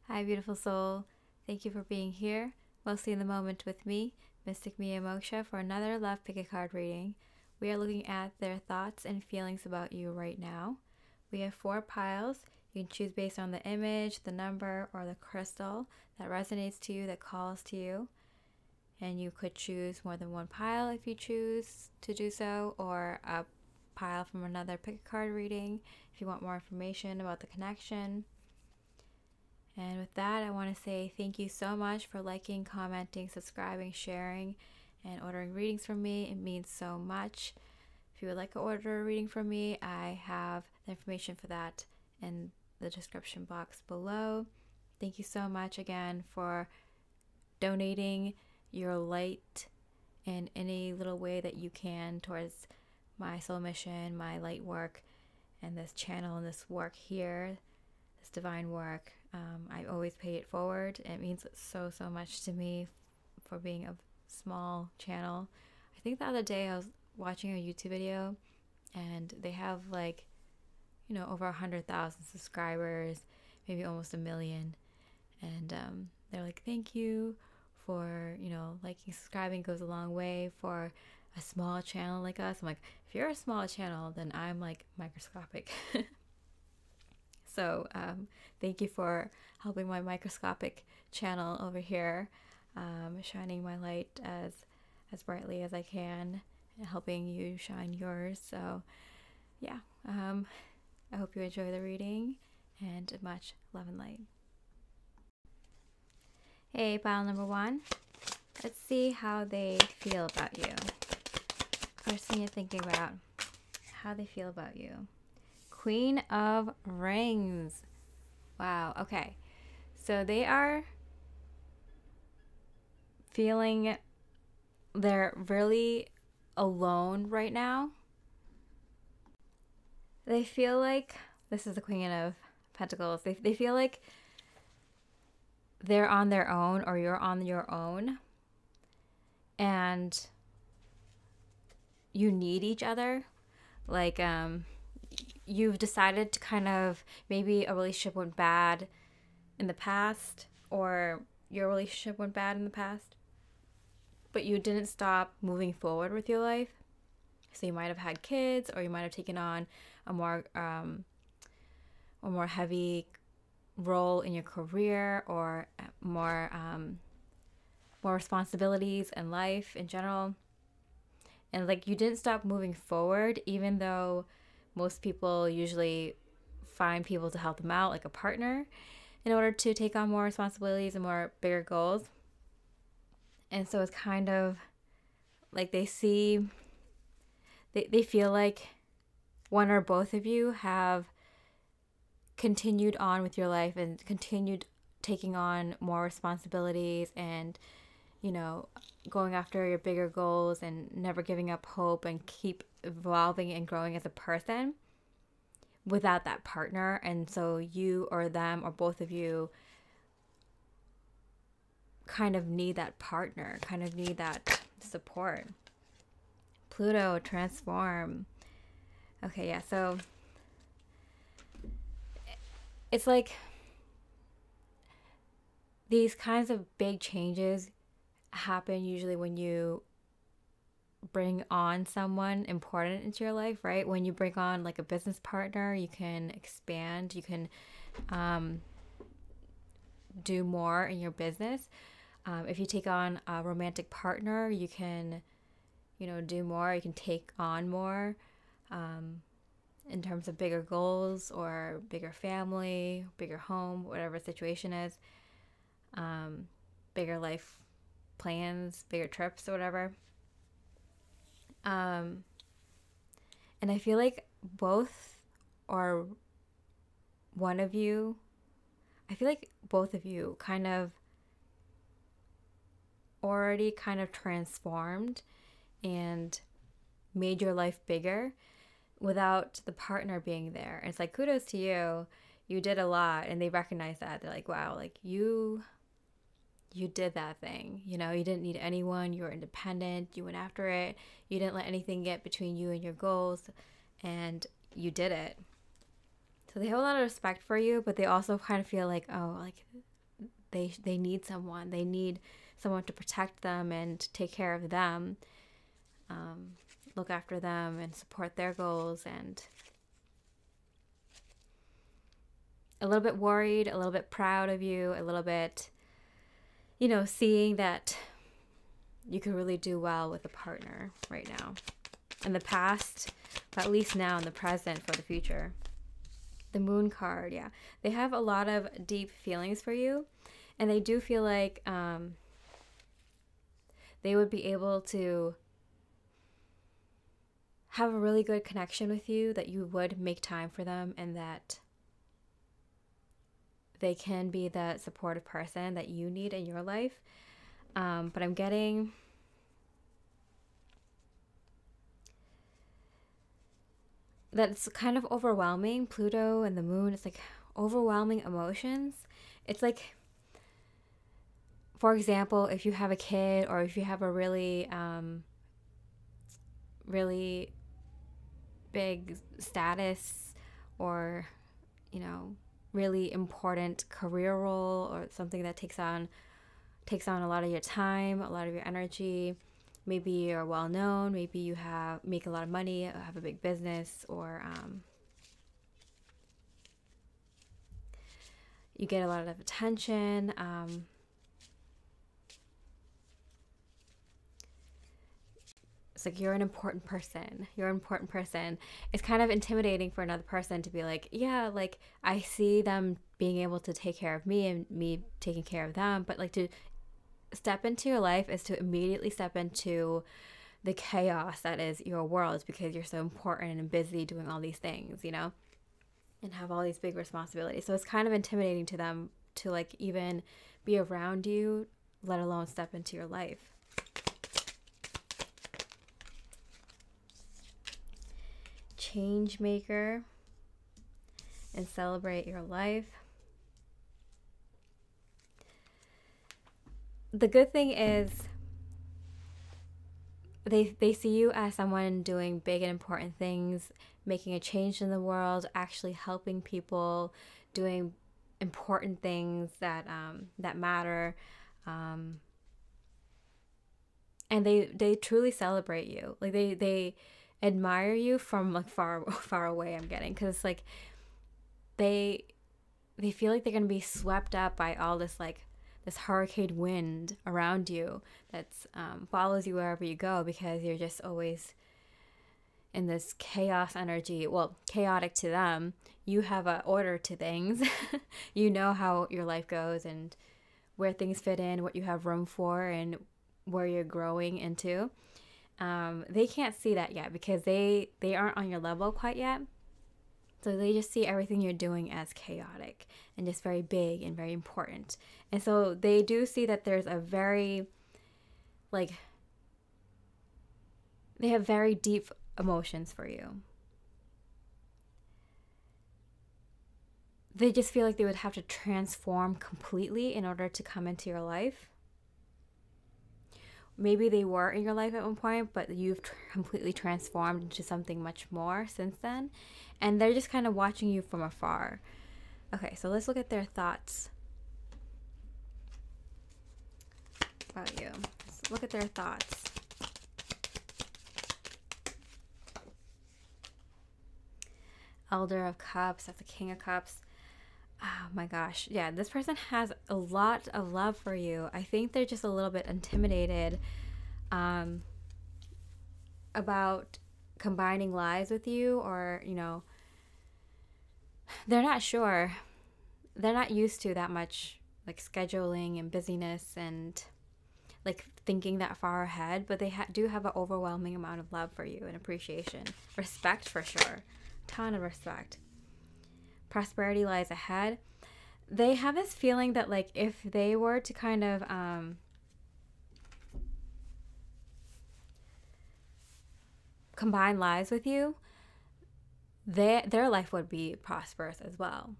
Hi, beautiful soul. Thank you for being here, mostly in the moment with me, Mystic Mia Moksha, for another Love Pick a Card reading. We are looking at their thoughts and feelings about you right now. We have 4 piles. You can choose based on the image, the number, or the crystal that resonates to you, that calls to you. And you could choose more than one pile if you choose to do so, or a pile from another pick a card reading if you want more information about the connection. And with that, I want to say thank you so much for liking, commenting, subscribing, sharing, and ordering readings from me. It means so much. If you would like to order a reading from me, I have the information for that in the description box below. Thank you so much again for donating your light in any little way that you can towards my soul mission, my light work, and this channel and this work here, this divine work. I always pay it forward. It means so much to me for being a small channel. I think the other day I was watching a YouTube video and they have over 100,000 subscribers, maybe almost 1 million, and they're like, thank you for liking, subscribing goes a long way for a small channel like us. I'm like, if you're a small channel, then I'm like microscopic. So thank you for helping my microscopic channel over here, shining my light as brightly as I can, and helping you shine yours. So yeah, I hope you enjoy the reading, and much love and light. Hey, pile number 1. Let's see how they feel about you. First thing you're thinking about, how they feel about you. Queen of Rings. Wow, okay. So they are feeling they're really alone right now. They feel like, this is the Queen of Pentacles, they feel like they're on their own, or you're on your own, and you need each other. Like, you've decided to kind of, maybe a relationship went bad in the past, or your relationship went bad in the past, but you didn't stop moving forward with your life. So you might have had kids, or you might have taken on a more heavy role in your career, or more responsibilities in life in general. And you didn't stop moving forward, even though most people usually find people to help them out, like a partner, in order to take on more responsibilities and more bigger goals. And so it's kind of like they feel like one or both of you have continued on with your life and continued taking on more responsibilities, and going after your bigger goals, and never giving up hope, and keep evolving and growing as a person without that partner. And so you, or them, or both of you kind of need that partner, kind of need that support. Pluto, transform. Okay, yeah, so it's like these kinds of big changes happen usually when you bring on someone important into your life, right? When you bring on like a business partner, you can expand, you can do more in your business. If you take on a romantic partner, you can do more, you can take on more in terms of bigger goals, or bigger family, bigger home, whatever the situation is, bigger life plans, bigger trips, or whatever. And I feel like both, or one of you, I feel like both of you kind of already kind of transformed and made your life bigger without the partner being there. And it's like, kudos to you. You did a lot, and they recognize that. They're like, wow, like you did that thing. You didn't need anyone. You were independent. You went after it. You didn't let anything get between you and your goals, and you did it. So they have a lot of respect for you, but they also kind of feel like, oh, like they need someone. They need someone to protect them and take care of them, look after them and support their goals, and a little bit worried, a little bit proud of you, a little bit, seeing that you could really do well with a partner right now. In the past, but at least now in the present for the future. The Moon card, yeah. They have a lot of deep feelings for you, and they do feel like they would be able to have a really good connection with you, that you would make time for them, and that they can be the supportive person that you need in your life. But I'm getting that it's kind of overwhelming. Pluto and the moon, it's like overwhelming emotions. It's like, for example, if you have a kid, or if you have a really, really big status, or, really important career role, or something that takes on a lot of your time, a lot of your energy. Maybe you're well known, maybe you make a lot of money, have a big business, or you get a lot of attention. It's like you're an important person. It's kind of intimidating for another person to be like, yeah, like I see them being able to take care of me and me taking care of them, but like to step into your life is to immediately step into the chaos that is your world, because you're so important and busy doing all these things, and have all these big responsibilities. So it's kind of intimidating to them to like even be around you, let alone step into your life. Change maker, and celebrate your life. The good thing is they see you as someone doing big and important things, making a change in the world, actually helping people, doing important things that matter, and they truly celebrate you. Like they admire you from like far away. I'm getting, because like they feel like they're gonna be swept up by all this hurricane wind around you that follows you wherever you go, because you're just always in this chaos energy. Well, chaotic to them. You have an order to things. You know how your life goes and where things fit in, what you have room for, and where you're growing into. They can't see that yet, because they aren't on your level quite yet. So they just see everything you're doing as chaotic and just very big and very important. And so they do see that there's a very, they have very deep emotions for you. They just feel like they would have to transform completely in order to come into your life. Maybe they were in your life at one point, but you've completely transformed into something much more since then. And they're just kind of watching you from afar. Okay, so let's look at their thoughts about you. Let's look at their thoughts. Elder of Cups, that's the King of Cups. Oh my gosh. Yeah, this person has a lot of love for you. I think they're just a little bit intimidated about combining lives with you, or, they're not sure. They're not used to that much like scheduling and busyness and like thinking that far ahead, but they do have an overwhelming amount of love for you and appreciation. Respect for sure. Ton of respect. Prosperity lies ahead. They have this feeling that like if they were to kind of combine lives with you, their life would be prosperous as well.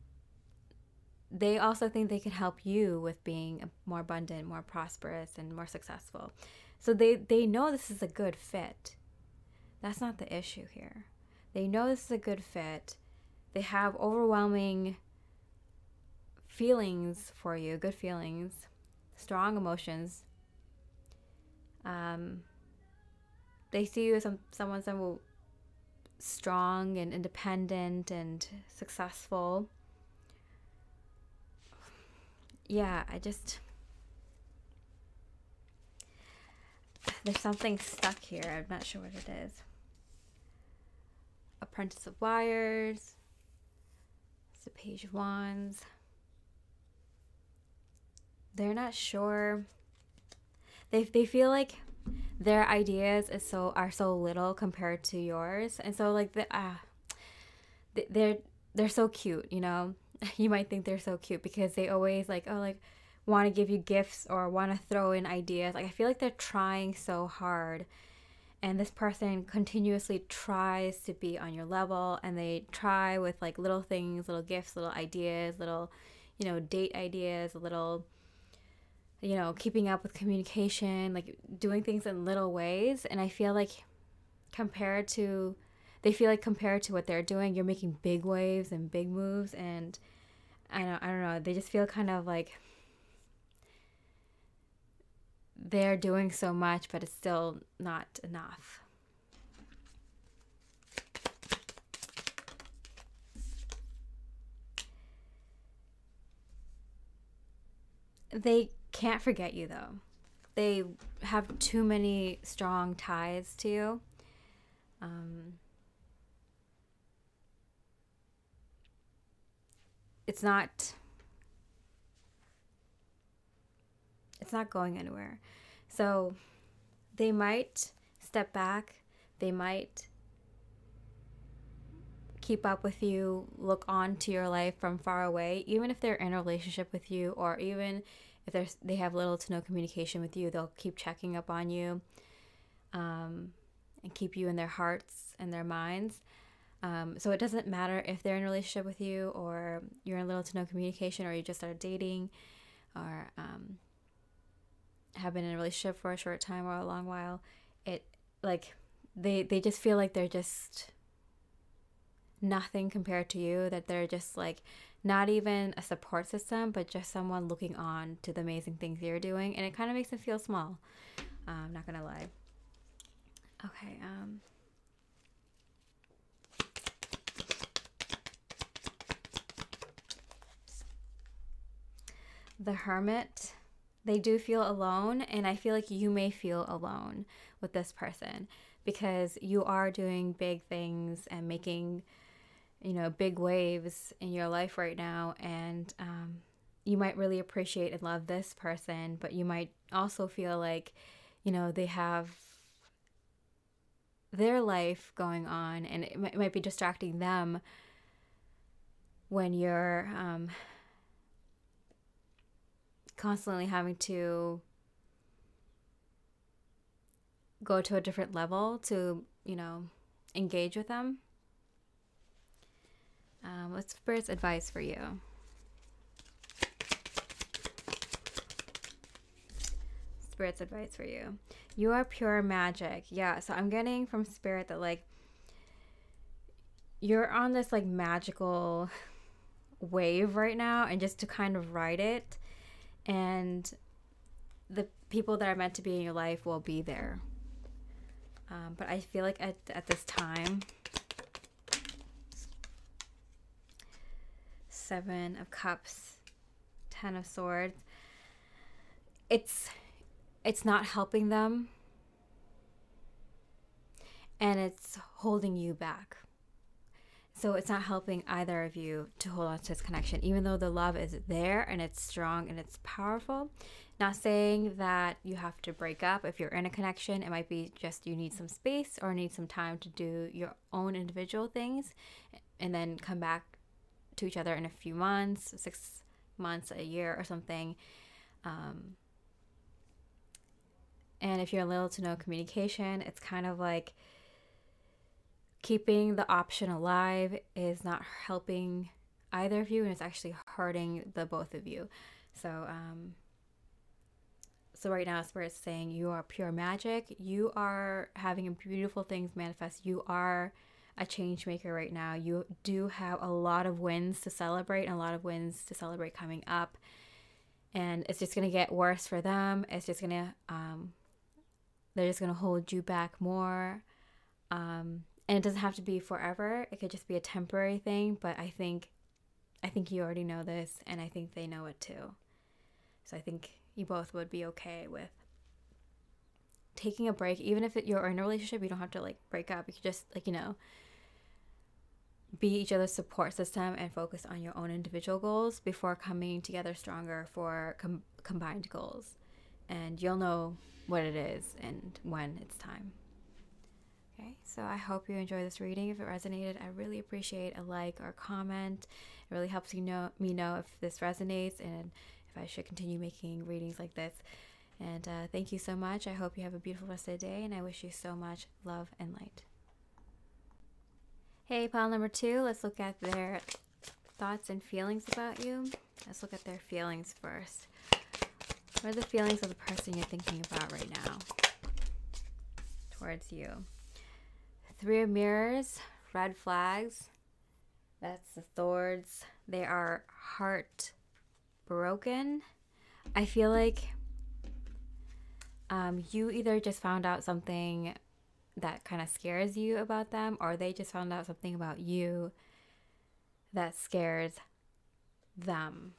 They also think they can help you with being more abundant, more prosperous, and more successful. So they know this is a good fit. That's not the issue here. They know this is a good fit. They have overwhelming feelings for you, good feelings, strong emotions. They see you as someone strong and independent and successful. Yeah, there's something stuck here. I'm not sure what it is. Apprentice of Wires. It's the Page of Wands. They're not sure. They feel like their ideas are so little compared to yours, and so like they're so cute, you know. You might think they're so cute because they always like want to give you gifts or want to throw in ideas. Like I feel like they're trying so hard, and this person continuously tries to be on your level, and they try with like little things, little gifts, little ideas, little, you know, date ideas, little, you know, keeping up with communication, like doing things in little ways. And I feel like compared to what they're doing, you're making big waves and big moves. And I don't know, they just feel kind of like they're doing so much, but it's still not enough. They can't forget you, though. They have too many strong ties to you. It's not going anywhere. So they might step back. They might keep up with you, look on to your life from far away, even if they're in a relationship with you, or even if they have little to no communication with you. They'll keep checking up on you, and keep you in their hearts and their minds. So it doesn't matter if they're in a relationship with you, or you're in little to no communication, or you just started dating, or have been in a relationship for a short time or a long while. They just feel like they're just nothing compared to you, that they're just like not even a support system, but just someone looking on to the amazing things you're doing, and it kind of makes them feel small. I'm not gonna lie. Okay, the Hermit. They do feel alone, and I feel like you may feel alone with this person because you are doing big things and making, you know, big waves in your life right now, and you might really appreciate and love this person, but you might also feel like, you know, they have their life going on, and it might be distracting them when you're constantly having to go to a different level to, you know, engage with them. What's Spirit's advice for you? Spirit's advice for you. You are pure magic. Yeah, so I'm getting from Spirit that like you're on this like magical wave right now, and just to kind of ride it, and the people that are meant to be in your life will be there. But I feel like at this time, Seven of Cups, Ten of Swords, it's not helping them, and it's holding you back. So it's not helping either of you to hold on to this connection, even though the love is there and it's strong and it's powerful. Not saying that you have to break up if you're in a connection. It might be just you need some space or need some time to do your own individual things, and then come back to each other in a few months, 6 months, a year or something. And if you're little to no communication, it's kind of like keeping the option alive is not helping either of you, and it's actually hurting the both of you. So right now Spirit's saying you are pure magic. You are having beautiful things manifest. You are a change maker right now. You do have a lot of wins to celebrate and a lot of wins to celebrate coming up. And it's just going to get worse for them. It's just going to, they're just going to hold you back more. And it doesn't have to be forever. It could just be a temporary thing. But I think you already know this, and I think they know it too. So I think you both would be okay with taking a break. Even if you're in a relationship, you don't have to like break up. You could just like, be each other's support system and focus on your own individual goals before coming together stronger for combined goals. And you'll know what it is and when it's time. Okay, so I hope you enjoyed this reading. If it resonated, I really appreciate a like or comment. It really helps me know if this resonates and if I should continue making readings like this. And thank you so much. I hope you have a beautiful rest of the day, and I wish you so much love and light. Hey, pile number 2, let's look at their thoughts and feelings about you. Let's look at their feelings first. What are the feelings of the person you're thinking about right now towards you? 3 of Mirrors, red flags. That's the Swords. They are heartbroken. I feel like you either just found out something that kind of scares you about them, or they just found out something about you that scares them.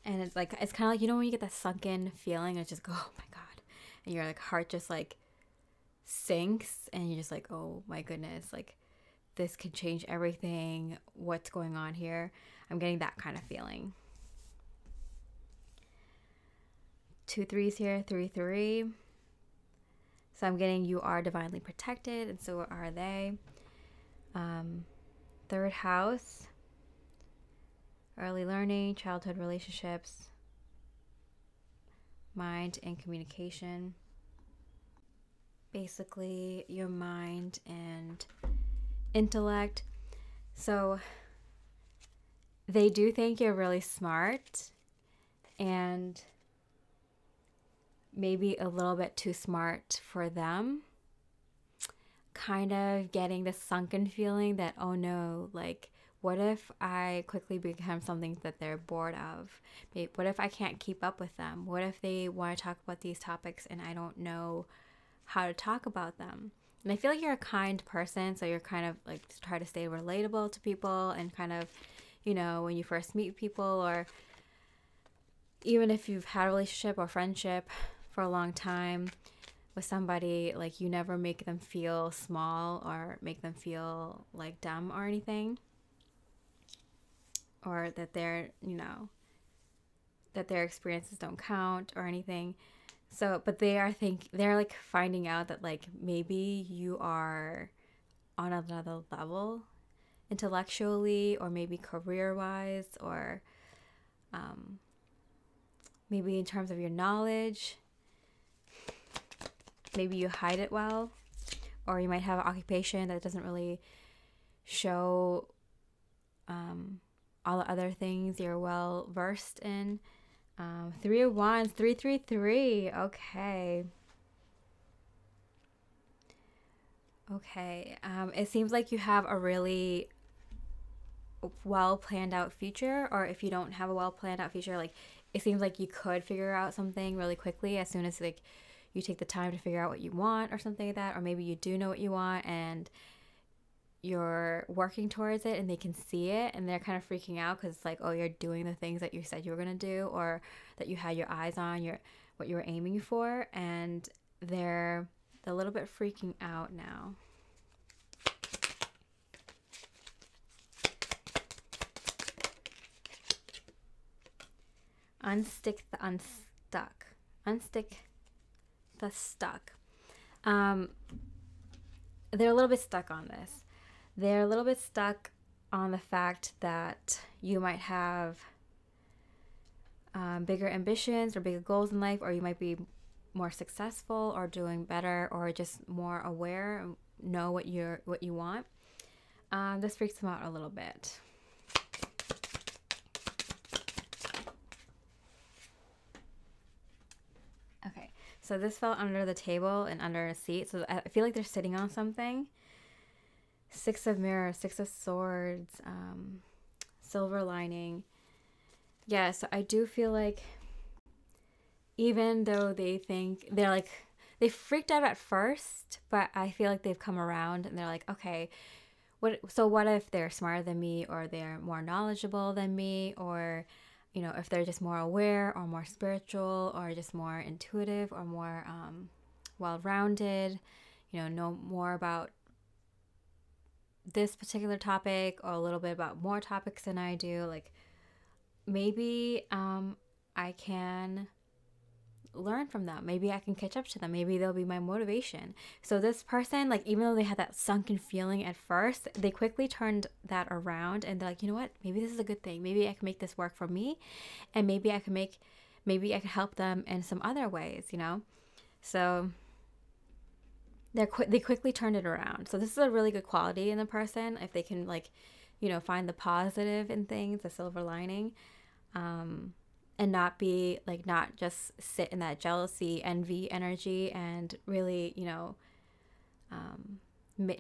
And it's like, it's kind of like, when you get that sunken feeling, it's just go, oh my God. And your like heart just like sinks, and you're just like, oh my goodness, like this could change everything. What's going on here? I'm getting that kind of feeling. 2 3s here, 3 3. So I'm getting you are divinely protected, and so are they. 3rd house, early learning, childhood relationships, mind and communication. Basically, your mind and intellect. So they do think you're really smart, and maybe a little bit too smart for them. Kind of getting the sunken feeling that, oh no, like, what if I quickly become something that they're bored of? What if I can't keep up with them? What if they want to talk about these topics and I don't know how to talk about them? And I feel like you're a kind person, so you're kind of like try to stay relatable to people, and kind of, when you first meet people, or even if you've had a relationship or friendship for a long time with somebody, like you never make them feel small or make them feel like dumb or anything, or that they're, that their experiences don't count or anything. So, but they're like finding out that like maybe you are on another level intellectually, or maybe career-wise, or maybe in terms of your knowledge. Maybe you hide it well, or you might have an occupation that doesn't really show all the other things you're well versed in. 3 of Wands, 3 3 3. Okay. It seems like you have a really well planned out future, or if you don't have a well planned out future, like it seems like you could figure out something really quickly as soon as like you take the time to figure out what you want or something like that. Or maybe you do know what you want and you're working towards it, and they can see it, and they're kind of freaking out because it's like, oh, you're doing the things that you said you were going to do, or that you had your eyes on, what you were aiming for, and they're a little bit freaking out now. Unstick the unstuck. Unstick the stuck. They're a little bit stuck on this. They're a little bit stuck on the fact that you might have bigger ambitions or bigger goals in life, or you might be more successful or doing better, or just more aware, know what you want. This freaks them out a little bit. Okay, so this fell under the table and under a seat. So I feel like they're sitting on something, Six of Mirrors, Six of Swords, Silver Lining. Yeah, so I do feel like even though they think they're like, they freaked out at first, but I feel like they've come around and they're like, okay, what if they're smarter than me, or they're more knowledgeable than me, or if they're just more aware or more spiritual or just more intuitive or more well-rounded, know more about this particular topic or a little bit about more topics than I do. Like maybe I can learn from them. Maybe I can catch up to them. Maybe they'll be my motivation. So this person, like, even though they had that sunken feeling at first, they quickly turned that around and they're like, you know what? Maybe this is a good thing. Maybe I can make this work for me, and maybe I can help them in some other ways, So they quickly turned it around. So this is a really good quality in the person if they can, like, find the positive in things, the silver lining. And not be like, not just sit in that jealousy, envy energy and really,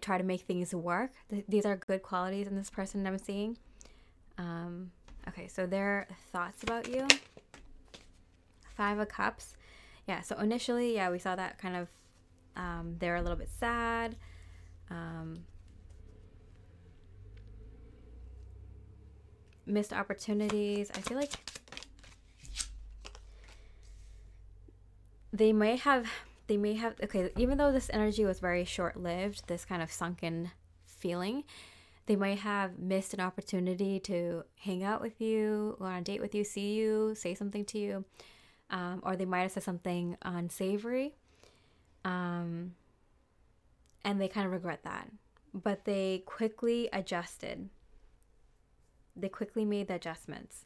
try to make things work. These are good qualities in this person I'm seeing. Okay, so their thoughts about you. Five of Cups. Yeah, so initially, yeah, we saw that kind of, they're a little bit sad. Missed opportunities. I feel like they may have, okay, even though this energy was very short-lived, this kind of sunken feeling, they might have missed an opportunity to hang out with you, go on a date with you, see you, say something to you, or they might have said something unsavory, and they kind of regret that. But they quickly adjusted. They quickly made the adjustments.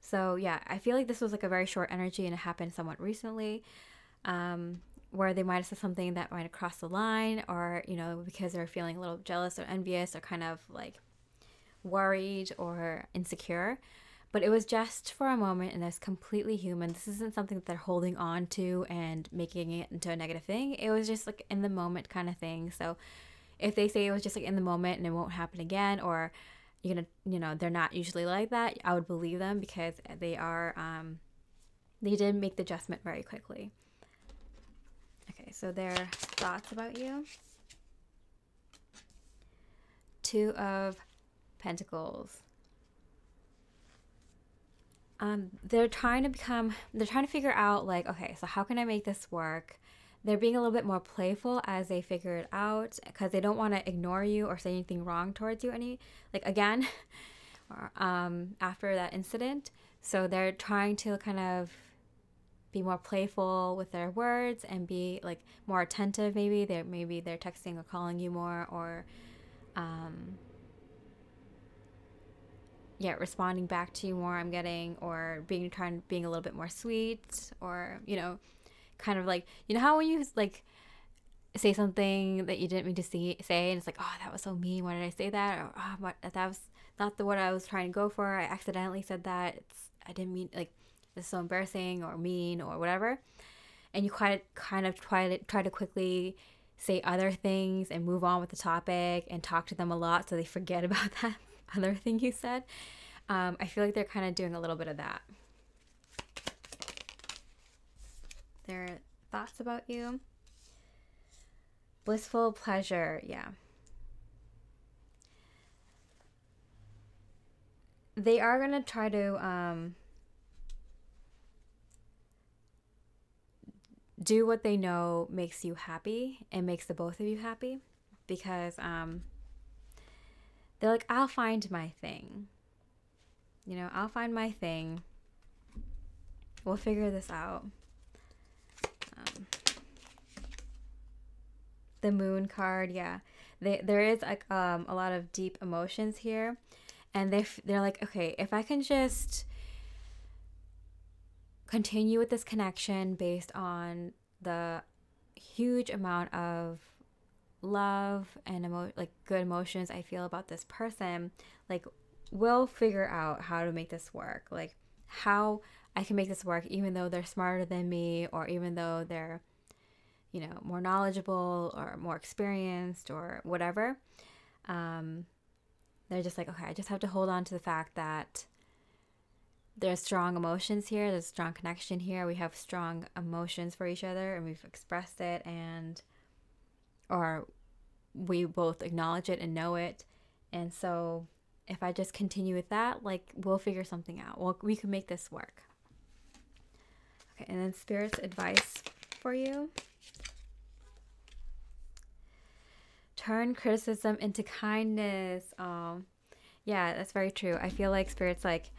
So yeah, I feel like this was like a very short energy and it happened somewhat recently, where they might have said something that might have crossed the line, or, because they're feeling a little jealous or envious or kind of like worried or insecure. But it was just for a moment and it's completely human. This isn't something that they're holding on to and making it into a negative thing. It was just like in the moment kind of thing. So if they say it was just like in the moment and it won't happen again, or they're not usually like that, I would believe them, because they are, they did make the adjustment very quickly. Okay, so their thoughts about you. Two of Pentacles. They're trying to figure out, like, okay, so how can I make this work? They're being a little bit more playful as they figure it out, because they don't want to ignore you or say anything wrong towards you again, or, after that incident. So they're trying to kind of be more playful with their words and be like more attentive. Maybe they're texting or calling you more, or responding back to you more, I'm getting, or being a little bit more sweet, or kind of like, how when you like say something that you didn't mean to say and it's like, oh, that was so mean, why did I say that, or oh, that was not what I was trying to go for, I accidentally said that, I didn't mean, like, this is so embarrassing or mean or whatever. And you kind of try to quickly say other things and move on with the topic and talk to them a lot so they forget about that other thing you said. I feel like they're kind of doing a little bit of that. Their thoughts about you. Blissful pleasure. Yeah. They are going to try to do what they know makes you happy and makes the both of you happy, because they're like, I'll find my thing. I'll find my thing. We'll figure this out. The Moon card, yeah. There is like a lot of deep emotions here, and they're like, okay, if I can just continue with this connection based on the huge amount of love and good emotions I feel about this person, like, we'll figure out how to make this work, like how I can make this work, even though they're smarter than me, or even though they're you know, more knowledgeable or more experienced or whatever. They're just like, okay, I just have to hold on to the fact that there's strong emotions here. There's strong connection here. We have strong emotions for each other and we've expressed it, or we both acknowledge it and know it. And so if I just continue with that, like, we'll figure something out. Well, we can make this work. Okay, and then Spirit's advice for you. Turn criticism into kindness. Yeah, that's very true. I feel like Spirit's like,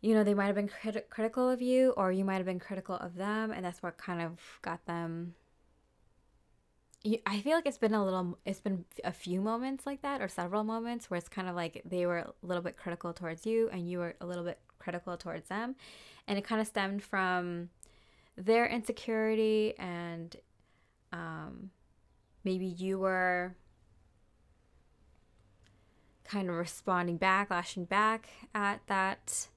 you know, they might have been critical of you, or you might have been critical of them, and that's what kind of got them. I feel like it's been a few moments like that, or several moments where it's kind of like they were a little bit critical towards you and you were a little bit critical towards them. And it kind of stemmed from their insecurity, and maybe you were kind of responding back, lashing back at that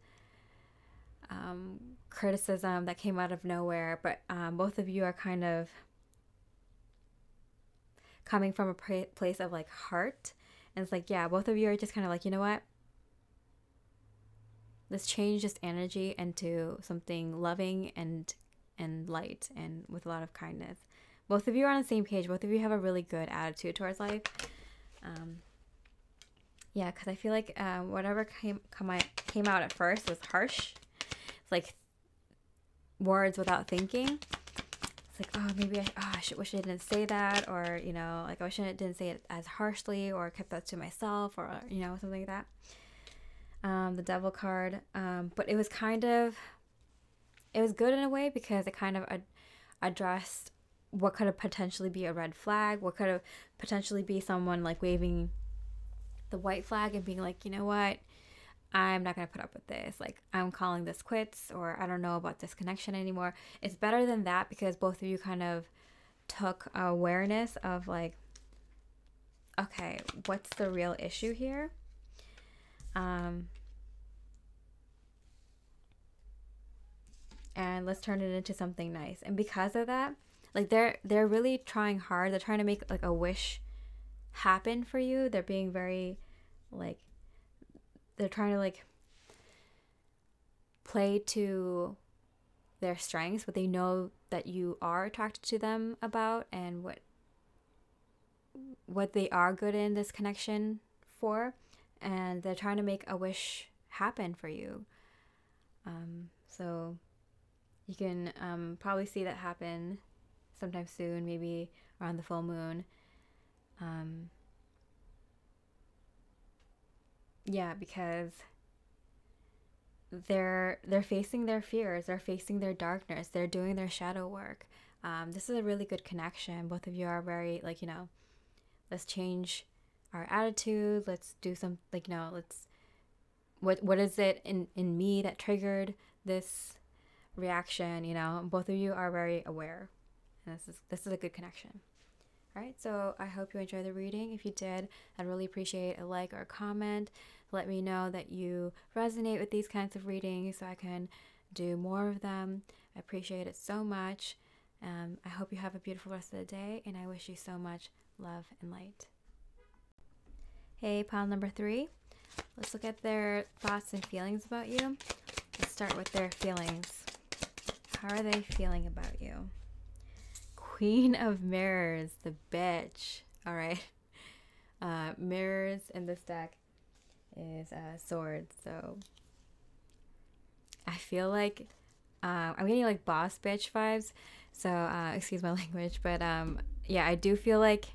criticism that came out of nowhere. But both of you are kind of coming from a place of like heart. And it's like, yeah, both of you are just kind of like, you know what? Let's change this energy into something loving and light and with a lot of kindness. Both of you are on the same page. Both of you have a really good attitude towards life. Yeah, because I feel like whatever came out at first was harsh. It's like words without thinking. It's like, oh, maybe I wish I didn't say that, or, you know, like I wish I didn't say it as harshly, or kept that to myself, or, you know, something like that. The Devil card, but it was good in a way, because it kind of addressed what could have potentially be a red flag, what could have potentially be someone like waving the white flag and being like, you know what, I'm not going to put up with this. Like, I'm calling this quits, or I don't know about this connection anymore. It's better than that, because both of you kind of took awareness of like, okay, what's the real issue here? And let's turn it into something nice. And because of that, like, they're really trying hard. They're trying to make like a wish happen for you. They're being very like, they're trying to like play to their strengths, what they know that you are attracted to them about, and what they are good in this connection for. And they're trying to make a wish happen for you. So you can probably see that happen sometime soon, maybe around the full moon. Yeah, because they're facing their fears, they're facing their darkness, they're doing their shadow work. This is a really good connection. Both of you are very like, you know, let's change our attitude. Let's do some, like, you know, let's, what is it in me that triggered this reaction? You know, both of you are very aware, and this is a good connection. All right, so I hope you enjoyed the reading. If you did, I'd really appreciate a like or a comment. Let me know that you resonate with these kinds of readings so I can do more of them. I appreciate it so much. I hope you have a beautiful rest of the day, and I wish you so much love and light. Hey, pile number 3. Let's look at their thoughts and feelings about you. Let's start with their feelings. How are they feeling about you? Queen of Mirrors, the bitch. All right. Mirrors in this deck is swords. So I feel like I'm getting like boss bitch vibes. So excuse my language, but yeah, I do feel like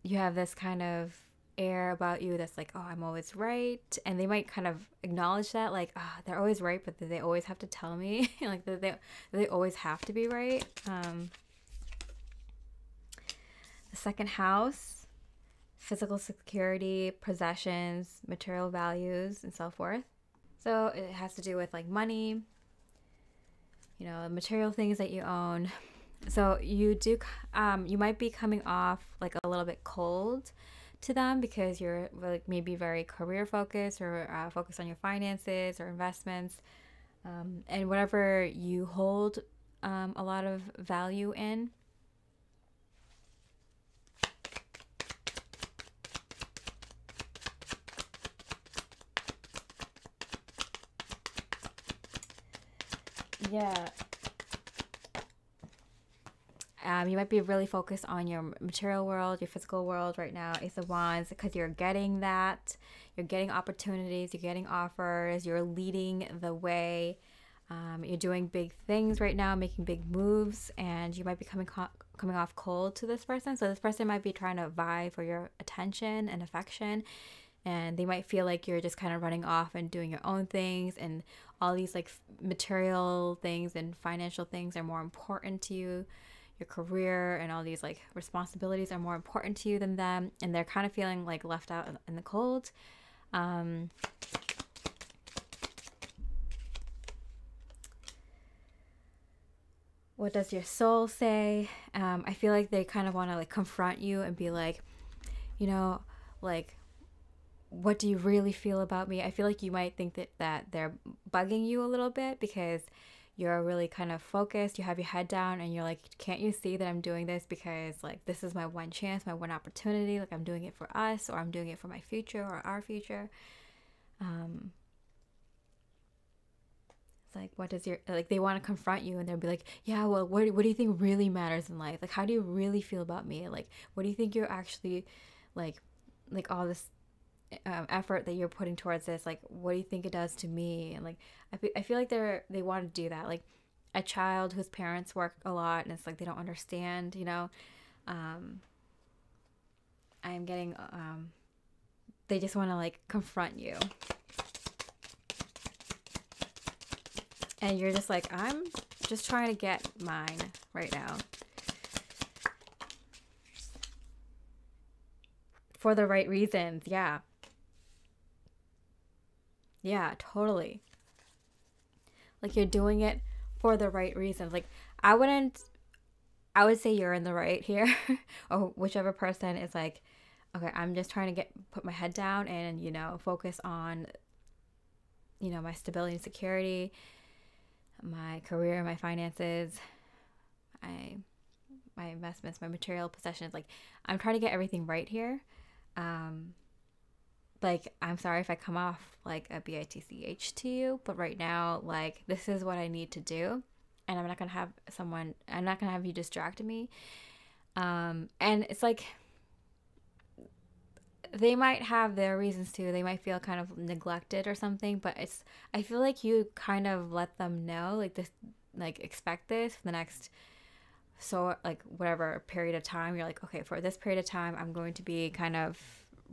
you have this kind of air about you that's like, oh, I'm always right. And they might kind of acknowledge that, like, oh, they're always right, but they always have to tell me like they always have to be right. The second house, physical security, possessions, material values, and self-worth. So it has to do with like money, you know, material things that you own. So you might be coming off like a little bit cold to them because you're like maybe very career focused or focused on your finances or investments. And whatever you hold a lot of value in, yeah, you might be really focused on your material world, your physical world right now, Ace of Wands, because you're getting that. You're getting opportunities, you're getting offers, you're leading the way. You're doing big things right now, making big moves, and you might be coming off cold to this person. So this person might be trying to vie for your attention and affection, and they might feel like you're just kind of running off and doing your own things, and all these like material things and financial things are more important to you. Your career and all these like responsibilities are more important to you than them, and they're kind of feeling like left out in the cold. What does your soul say? I feel like they kind of want to like confront you and be like, you know, like, what do you really feel about me? I feel like you might think that they're bugging you a little bit because you're really kind of focused. You have your head down and you're like, can't you see that I'm doing this because like this is my one chance, my one opportunity. Like I'm doing it for us, or I'm doing it for my future or our future. It's like, what does your, like, they want to confront you and they'll be like, yeah, well, what do you think really matters in life? Like, how do you really feel about me? Like, what do you think you're actually like all this effort that you're putting towards this, like what do you think it does to me? And like I feel like they want to do that, like a child whose parents work a lot and it's like they don't understand, you know. I'm getting they just want to like confront you, and you're just like, I'm just trying to get mine right now for the right reasons. Yeah, totally. Like you're doing it for the right reasons. Like I would say you're in the right here or whichever person is like, okay, I'm just trying to put my head down and, you know, focus on, you know, my stability and security, my career, my finances, my investments, my material possessions. Like I'm trying to get everything right here. Like, I'm sorry if I come off like a bitch to you, but right now, like, this is what I need to do. And I'm not going to have you distracting me. And it's like, they might have their reasons too. They might feel kind of neglected or something, but I feel like you kind of let them know, like, this, like, expect this for the next, so, like, whatever period of time. You're like, okay, for this period of time, I'm going to be kind of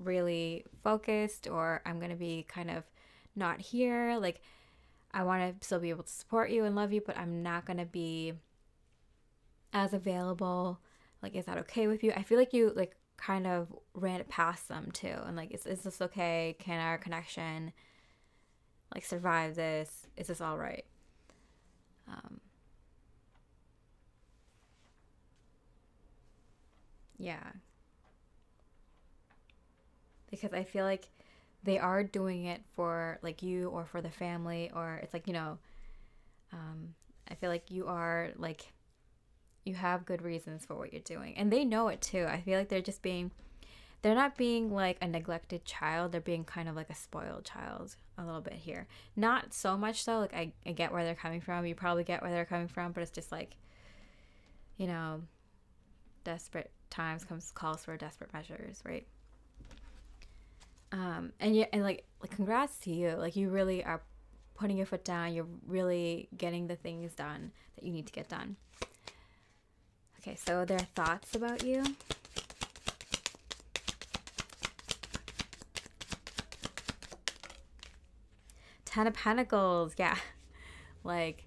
really focused, or I'm going to be kind of not here. Like I want to still be able to support you and love you, but I'm not going to be as available. Like, is that okay with you? I feel like you like kind of ran it past them too, and like, is this okay? Can our connection like survive this? Is this all right? Yeah, because I feel like they are doing it for like you or for the family, or it's like, you know, I feel like you are like, you have good reasons for what you're doing, and they know it too. I feel like they're not being like a neglected child, they're being kind of like a spoiled child a little bit here. Not so much so, like I get where they're coming from, you probably get where they're coming from, but it's just like, you know, desperate times calls for desperate measures, right? And yeah, and like congrats to you. Like you really are putting your foot down. You're really getting the things done that you need to get done. Okay, so their thoughts about you. Ten of Pentacles, yeah. Like,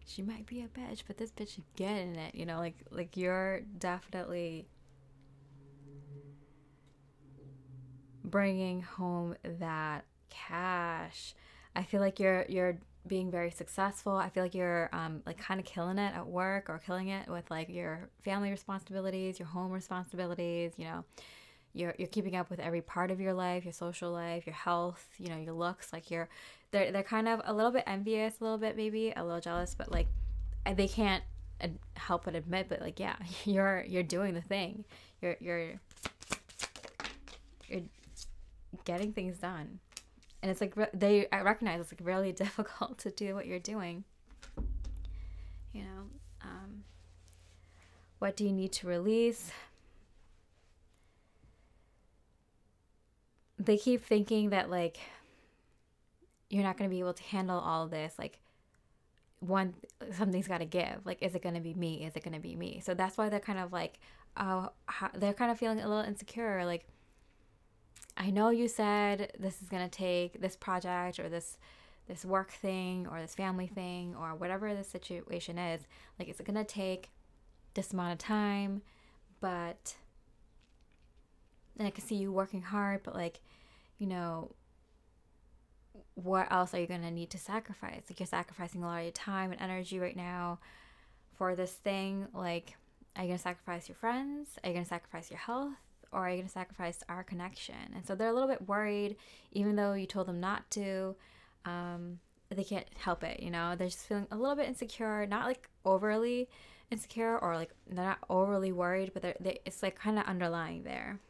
she might be a bitch, but this bitch is getting it, you know, like you're definitely bringing home that cash. I feel like you're being very successful. I feel like you're like kind of killing it at work, or killing it with like your family responsibilities, your home responsibilities, you know. you're keeping up with every part of your life, your social life, your health, you know, your looks. Like they're kind of a little bit envious, a little bit maybe a little jealous, but like they can't help but admit, but like, yeah, you're doing the thing. You're getting things done. And it's like I recognize it's like really difficult to do what you're doing. You know, what do you need to release? They keep thinking that like you're not going to be able to handle all of this. Like something's got to give. Like, is it going to be me? Is it going to be me? So that's why they're kind of like, they're kind of feeling a little insecure. Like, I know you said this is going to take this project or this work thing or this family thing or whatever the situation is. Like, it's going to take this amount of time, but and I can see you working hard, but like, you know, what else are you going to need to sacrifice? Like, you're sacrificing a lot of your time and energy right now for this thing. Like, are you going to sacrifice your friends? Are you going to sacrifice your health? Or are you going to sacrifice our connection? And so they're a little bit worried, even though you told them not to. They can't help it, you know? They're just feeling a little bit insecure, not like overly insecure or like they're not overly worried, but it's like kind of underlying there.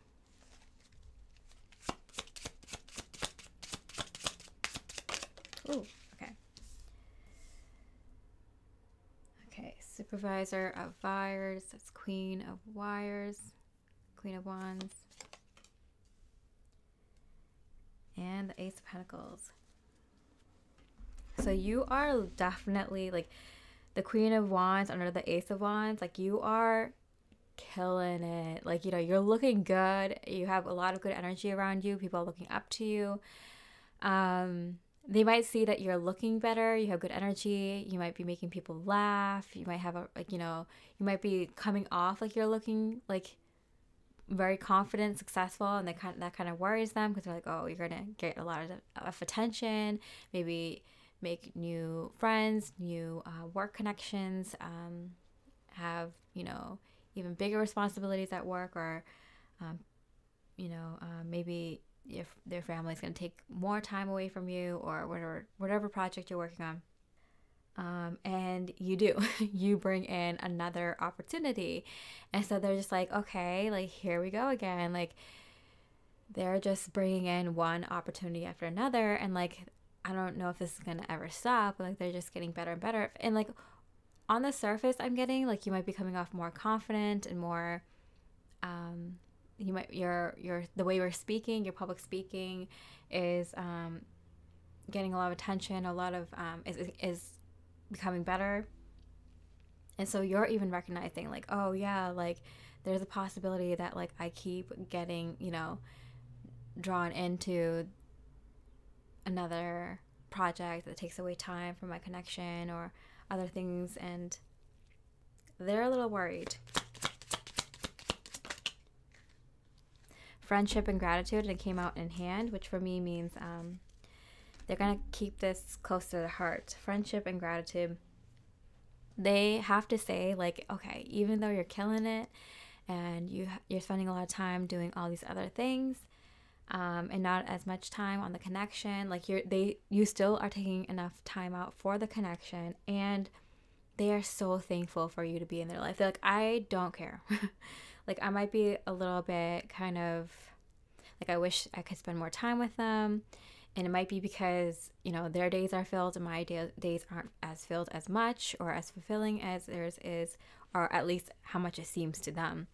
Ooh, okay. Okay, Supervisor of Fires, that's Queen of Wires, Queen of Wands, and the Ace of Pentacles. So you are definitely like the Queen of Wands under the Ace of Wands. Like, you are killing it. Like, you know, you're looking good. You have a lot of good energy around you. People are looking up to you. They might see that you're looking better. You have good energy. You might be making people laugh. You might have you might be coming off like you're looking like very confident, successful, and that kind of worries them because they're like, oh, you're gonna get a lot of attention, maybe make new friends, new work connections, have, you know, even bigger responsibilities at work, or maybe if their family's going to take more time away from you, or whatever project you're working on. And you bring in another opportunity. And so they're just like, okay, like, here we go again. Like, they're just bringing in one opportunity after another. And like, I don't know if this is going to ever stop, but like, they're just getting better and better. And like, on the surface, I'm getting like, you might be coming off more confident and more, the way you're speaking, your public speaking is, getting a lot of attention, a lot of, is becoming better. And so you're even recognizing like, oh yeah, like there's a possibility that like I keep getting, you know, drawn into another project that takes away time from my connection or other things, and they're a little worried. Friendship and gratitude, and it came out in hand, which for me means they're going to keep this close to their heart. Friendship and gratitude. They have to say, like, okay, even though you're killing it and you're spending a lot of time doing all these other things, and not as much time on the connection, like you still are taking enough time out for the connection, and they are so thankful for you to be in their life. They're like, I don't care. Like, I might be a little bit kind of like, I wish I could spend more time with them. And it might be because, you know, their days are filled and my days aren't as filled as much or as fulfilling as theirs is, or at least how much it seems to them.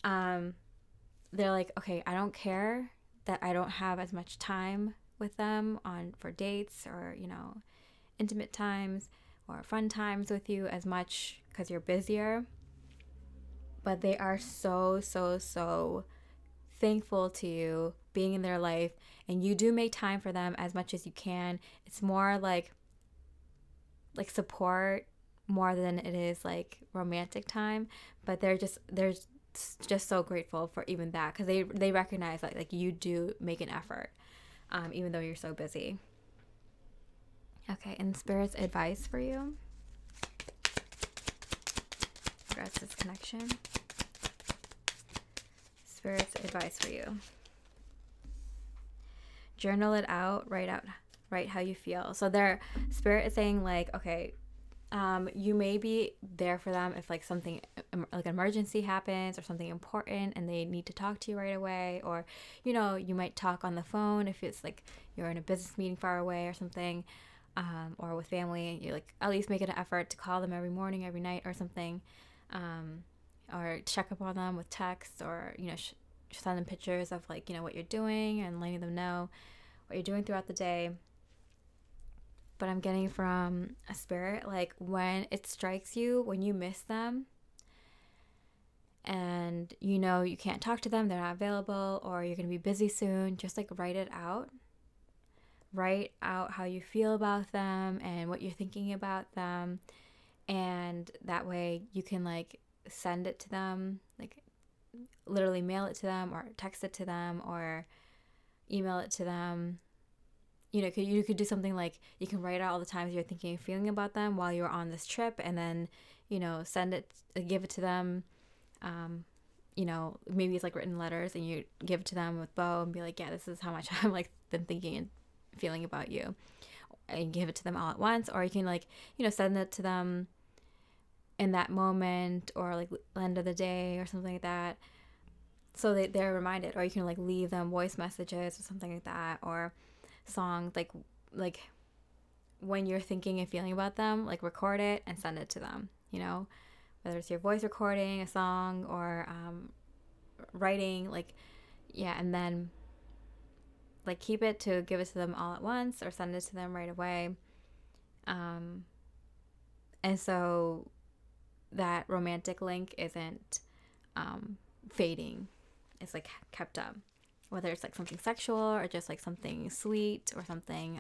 They're like, okay, I don't care that I don't have as much time with them for dates or, you know, intimate times or fun times with you as much because you're busier. But they are so, so, so thankful to you being in their life, and you do make time for them as much as you can. It's more like support more than it is like romantic time, but they're just so grateful for even that, because they recognize like you do make an effort, even though you're so busy. Okay, and Spirit's advice for you regards this connection. Spirit's advice for you. Journal it out, write how you feel. So their Spirit is saying like, okay, you may be there for them if like something like an emergency happens or something important and they need to talk to you right away, or you know, you might talk on the phone if it's like you're in a business meeting far away or something, or with family. You like at least make an effort to call them every morning, every night or something, or check up on them with text, or you know, send them pictures of like, you know, what you're doing and letting them know what you're doing throughout the day. But I'm getting from a Spirit, like when it strikes you, when you miss them and you know you can't talk to them, they're not available, or you're going to be busy soon, just like write it out. Write out how you feel about them and what you're thinking about them. And that way you can like send it to them, like literally mail it to them or text it to them or email it to them. You know, you could do something like you can write out all the times you're thinking and feeling about them while you're on this trip, and then, you know, give it to them. You know, maybe it's like written letters, and you give it to them with bow and be like, yeah, this is how much I'm like been thinking and feeling about you, and give it to them all at once. Or you can like, you know, send it to them in that moment, or like end of the day or something like that, so they're reminded. Or you can like leave them voice messages or something like that, or songs, like when you're thinking and feeling about them, like record it and send it to them, you know, whether it's your voice recording a song or writing, like, yeah, and then like keep it to give it to them all at once or send it to them right away, and so that romantic link isn't fading, it's like kept up. Whether it's like something sexual or just like something sweet or something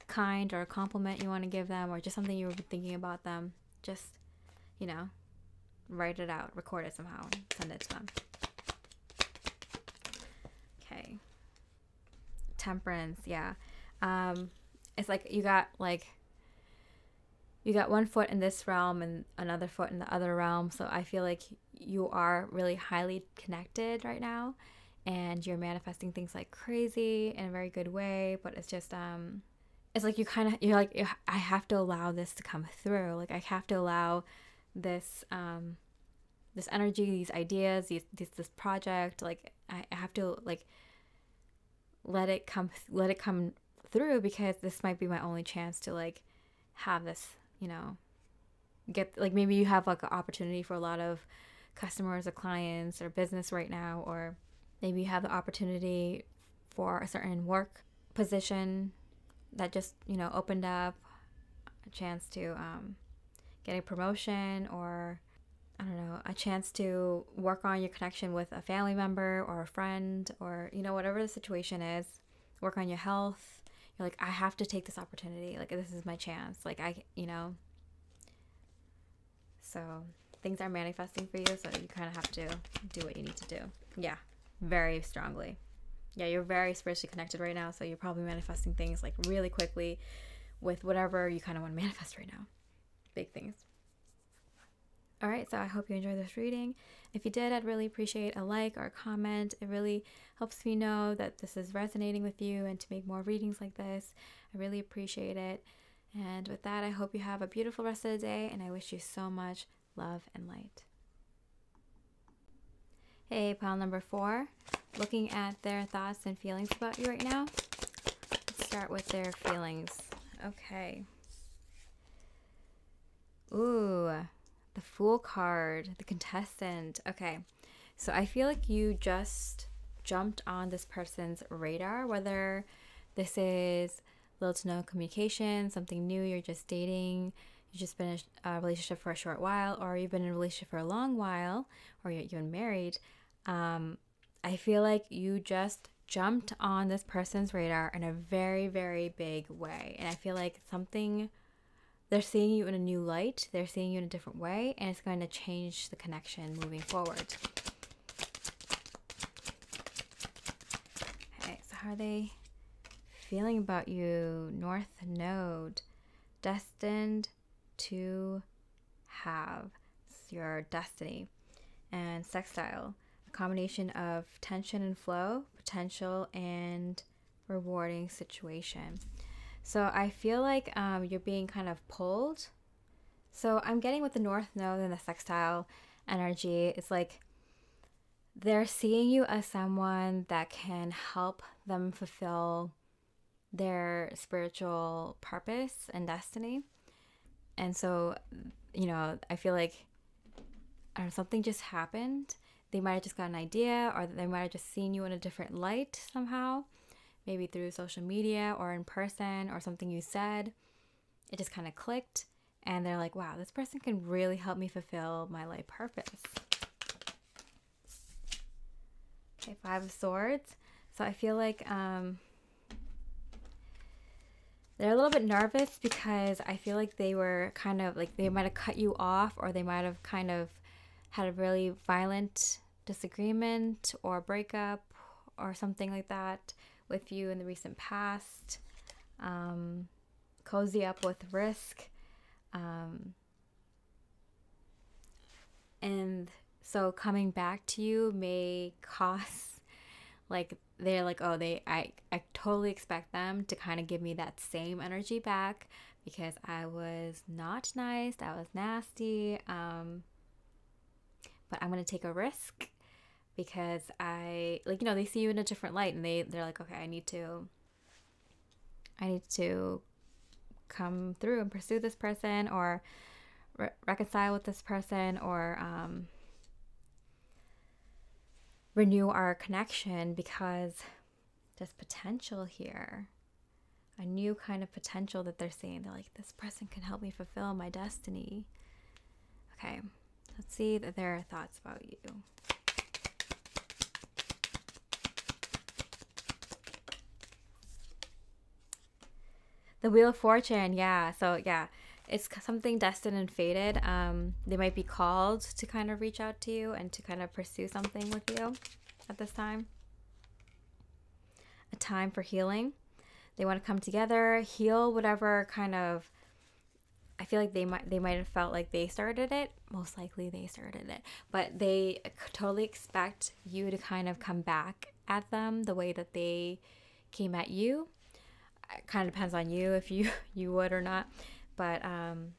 kind, or a compliment you want to give them, or just something you were thinking about them, just, you know, write it out, record it somehow, and send it to them. Okay. Temperance, yeah. It's like you got one foot in this realm and another foot in the other realm. So I feel like you are really highly connected right now, and you're manifesting things like crazy in a very good way. But it's just it's like you're like, I have to allow this to come through. Like I have to allow this this energy, these ideas, this project, like I have to like let it come through, because this might be my only chance to like have this, you know, get, like, maybe you have like an opportunity for a lot of customers or clients or business right now, or maybe you have the opportunity for a certain work position that just, you know, opened up, a chance to get a promotion, or I don't know, a chance to work on your connection with a family member or a friend, or, you know, whatever the situation is, work on your health. You're like, I have to take this opportunity. Like, this is my chance. Like, you know, so things are manifesting for you. So you kind of have to do what you need to do. Yeah, very strongly. Yeah, you're very spiritually connected right now. So you're probably manifesting things like really quickly with whatever you kind of want to manifest right now. Big things. All right, so I hope you enjoyed this reading. If you did, I'd really appreciate a like or a comment. It really helps me know that this is resonating with you, and to make more readings like this. I really appreciate it. And with that, I hope you have a beautiful rest of the day, and I wish you so much love and light. Hey, pile number 4, looking at their thoughts and feelings about you right now. Let's start with their feelings. Okay. Ooh. The Fool card, the Contestant. Okay, so I feel like you just jumped on this person's radar, whether this is little to no communication, something new, you're just dating, you just been in a relationship for a short while, or you've been in a relationship for a long while, or you're even married. I feel like you just jumped on this person's radar in a very, very big way. And I feel like they're seeing you in a new light, they're seeing you in a different way, and it's going to change the connection moving forward. Okay, so how are they feeling about you? North Node, destined to have. It's your destiny. And sextile, combination of tension and flow, potential and rewarding situation. So I feel like you're being kind of pulled. So I'm getting with the North Node and the sextile energy. It's like they're seeing you as someone that can help them fulfill their spiritual purpose and destiny. And so, you know, I feel like something just happened. They might have just got an idea, or they might have just seen you in a different light somehow, maybe through social media or in person or something you said. It just kind of clicked, and they're like, wow, this person can really help me fulfill my life purpose. Okay, 5 of Swords. So I feel like they're a little bit nervous because I feel like they were kind of like, they might have cut you off, or they might have kind of had a really violent disagreement or breakup or something like that with you in the recent past. Cozy up with risk. And so coming back to you may cost, like, they're like, oh, I totally expect them to kind of give me that same energy back because I was not nice, I was nasty, but I'm going to take a risk because they see you in a different light, and they're like, okay, I need to come through and pursue this person, or reconcile with this person, or renew our connection, because there's potential here, a new kind of potential that they're seeing. They're like, this person can help me fulfill my destiny. Okay, let's see their thoughts about you. The Wheel of Fortune, yeah. So yeah, it's something destined and fated. They might be called to kind of reach out to you and to kind of pursue something with you at this time. A time for healing. They want to come together, heal whatever kind of, I feel like they might have felt like they started it. Most likely they started it. But they totally expect you to kind of come back at them the way that they came at you. It kind of depends on you if you would or not. But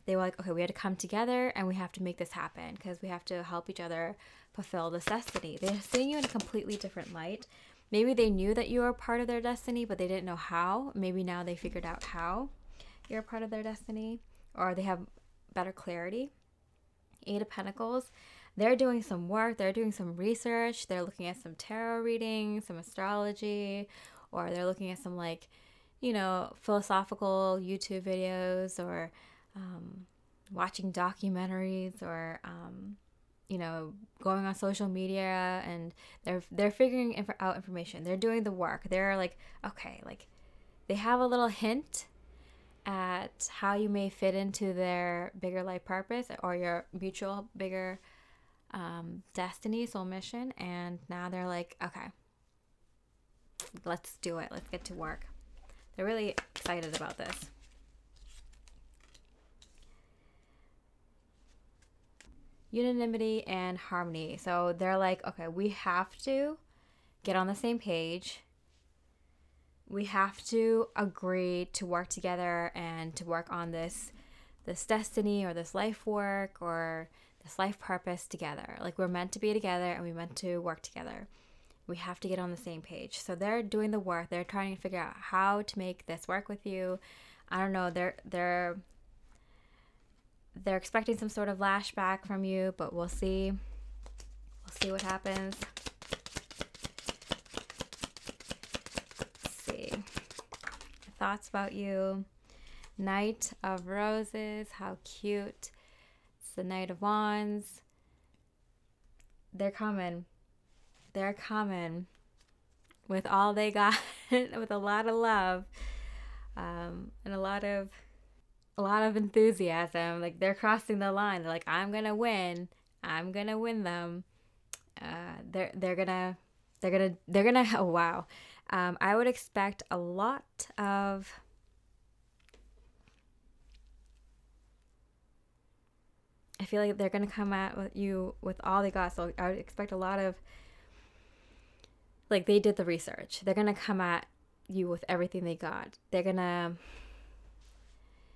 they were like, okay, we had to come together and we have to make this happen because we have to help each other fulfill this destiny. They're seeing you in a completely different light. Maybe they knew that you were part of their destiny, but they didn't know how. Maybe now they figured out how you're a part of their destiny, or they have better clarity. 8 of Pentacles. They're doing some work. They're doing some research. They're looking at some tarot readings, some astrology, or they're looking at some philosophical YouTube videos, or watching documentaries, or going on social media, and they're figuring out information. They're doing the work. They're like, okay, like they have a little hint at how you may fit into their bigger life purpose or your mutual bigger destiny, soul mission. And now they're like, okay, let's do it. Let's get to work. They're really excited about this. Unanimity and harmony. So they're like, okay, we have to get on the same page. We have to agree to work together and to work on this destiny, or this life work, or this life purpose together. Like, we're meant to be together and we're meant to work together. We have to get on the same page. So they're doing the work. They're trying to figure out how to make this work with you. I don't know. They're expecting some sort of lashback from you, but we'll see. We'll see what happens. Let's see. Thoughts about you. Knight of Roses. How cute. It's the Knight of Wands. They're coming. They're coming with all they got, with a lot of love, and a lot of enthusiasm. Like, they're crossing the line. They're like, I'm gonna win. I'm gonna win them. They're gonna. Oh wow. I would expect a lot of. I feel like they're gonna come at you with all they got. So I would expect a lot of like they did the research. They're going to come at you with everything they got. They're going to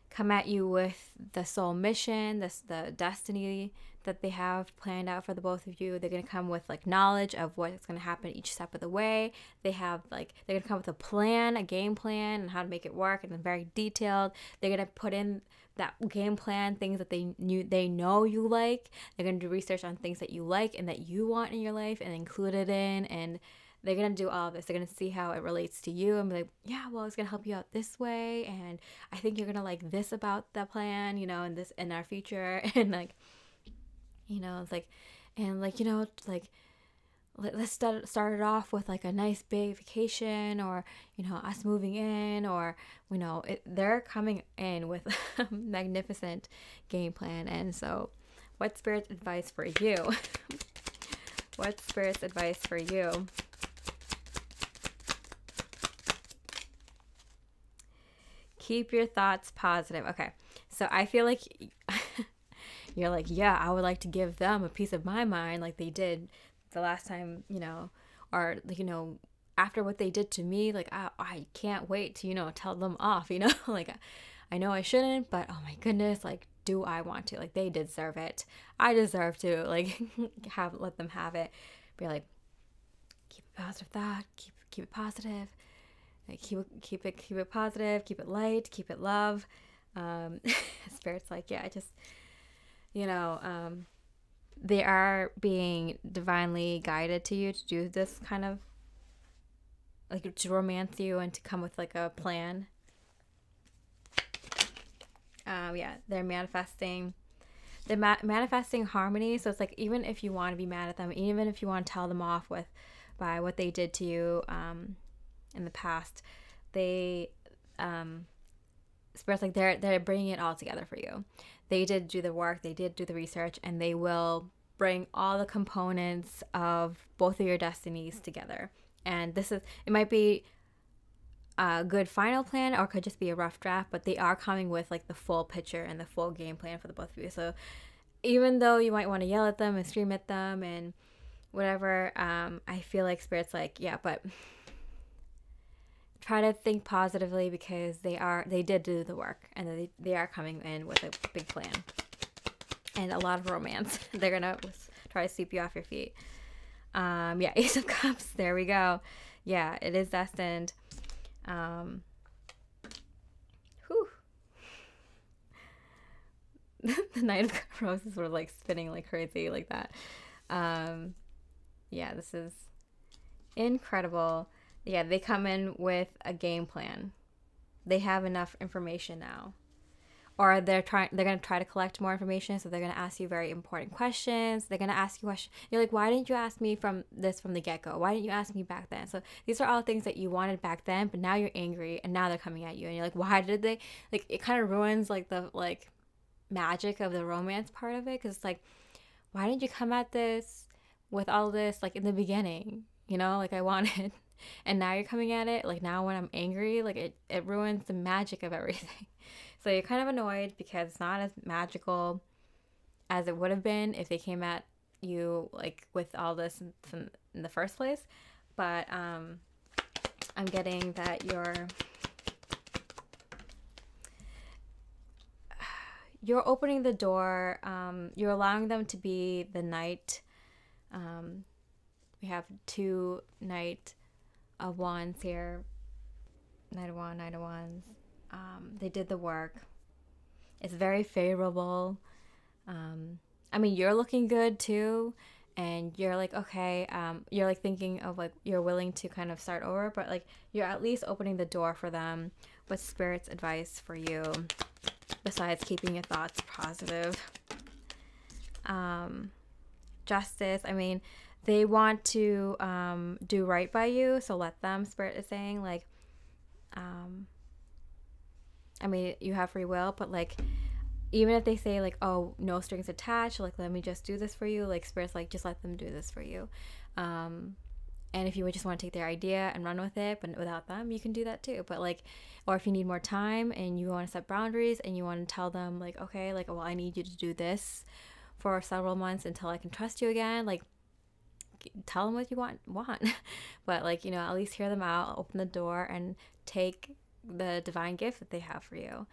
come at you with the soul mission, the destiny that they have planned out for the both of you. They're going to come with like knowledge of what's going to happen each step of the way. They're going to come with a plan, a game plan, and how to make it work, and very detailed. They're going to put in that game plan things that they know you like. They're going to do research on things that you like and that you want in your life and include it in, and they're going to do all of this. They're going to see how it relates to you and be like, yeah, well, it's going to help you out this way. And I think you're going to like this about that plan, and this in our future. And like, it's like, and like, like, let's start it off with like a nice big vacation, or, us moving in, or, they're coming in with a magnificent game plan. And so what's Spirit's advice for you? What's Spirit's advice for you? Keep your thoughts positive. Okay, so I feel like you're like, yeah, I would like to give them a piece of my mind like they did the last time, or, after what they did to me, like, I can't wait to, tell them off, like, I know I shouldn't, but oh my goodness, like, do I want to? Like, they deserve it. I deserve to, like, let them have it. Be like, keep a positive thought, keep it positive. Like, keep it positive, keep it light, keep it love. Spirit's like, yeah, I just, they are being divinely guided to you to do this kind of, like, to romance you and to come with like a plan. Yeah, they're manifesting harmony. So it's like, even if you want to be mad at them, even if you want to tell them off by what they did to you, in the past, they Spirit's like, they're bringing it all together for you. They did do the work, they did do the research, and they will bring all the components of both of your destinies together. And it might be a good final plan, or it could just be a rough draft, but they are coming with like the full picture and the full game plan for the both of you. So even though you might want to yell at them and scream at them and whatever, I feel like Spirit's like, yeah, but try to think positively, because they did do the work, and they are coming in with a big plan and a lot of romance. They're gonna try to sweep you off your feet. Yeah, Ace of Cups, there we go. Yeah, it is destined. Whew. The Knight of Roses were like spinning like crazy like that. Yeah, this is incredible. Yeah, they come in with a game plan. They have enough information now. Or they're going to try to collect more information, so they're going to ask you very important questions. They're going to ask you questions. You're like, why didn't you ask me from the get-go? Why didn't you ask me back then? So these are all things that you wanted back then, but now you're angry, and now they're coming at you. And you're like, why did they? Like, it kind of ruins, like, the, like, magic of the romance part of it. Because it's like, why didn't you come at this with all this, like, in the beginning? Like, I wanted. And now you're coming at it, like, now when I'm angry, like, it ruins the magic of everything. So you're kind of annoyed because it's not as magical as it would have been if they came at you, like, with all this in the first place. But I'm getting that you're opening the door. You're allowing them to be the knight. We have 2 Knight of Wands here. Knight of Wands. They did the work. It's very favorable. I mean, you're looking good too, and you're like, okay, you're like thinking of, like, you're willing to kind of start over, but like, you're at least opening the door for them. What's Spirit's advice for you besides keeping your thoughts positive? Justice. I mean, they want to do right by you, so let them. Spirit is saying, like, I mean, you have free will, but like, even if they say like, oh, no strings attached, like, let me just do this for you, like, Spirit's like, just let them do this for you. And if you would just want to take their idea and run with it, but without them, you can do that too. But like, or if you need more time and you want to set boundaries and you want to tell them, like, okay, like, well, I need you to do this for several months until I can trust you again, like, tell them what you want, but like, you know, at least hear them out, open the door, and take the divine gift that they have for you.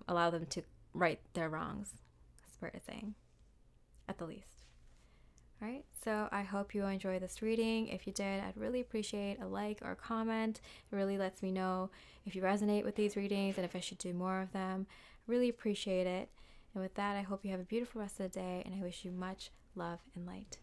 Allow them to right their wrongs, Spirit is saying, at the least. All right, so I hope you enjoyed this reading. If you did, I'd really appreciate a like or a comment. It really lets me know if you resonate with these readings and if I should do more of them. Really appreciate it. And with that, I hope you have a beautiful rest of the day, and I wish you much love and light.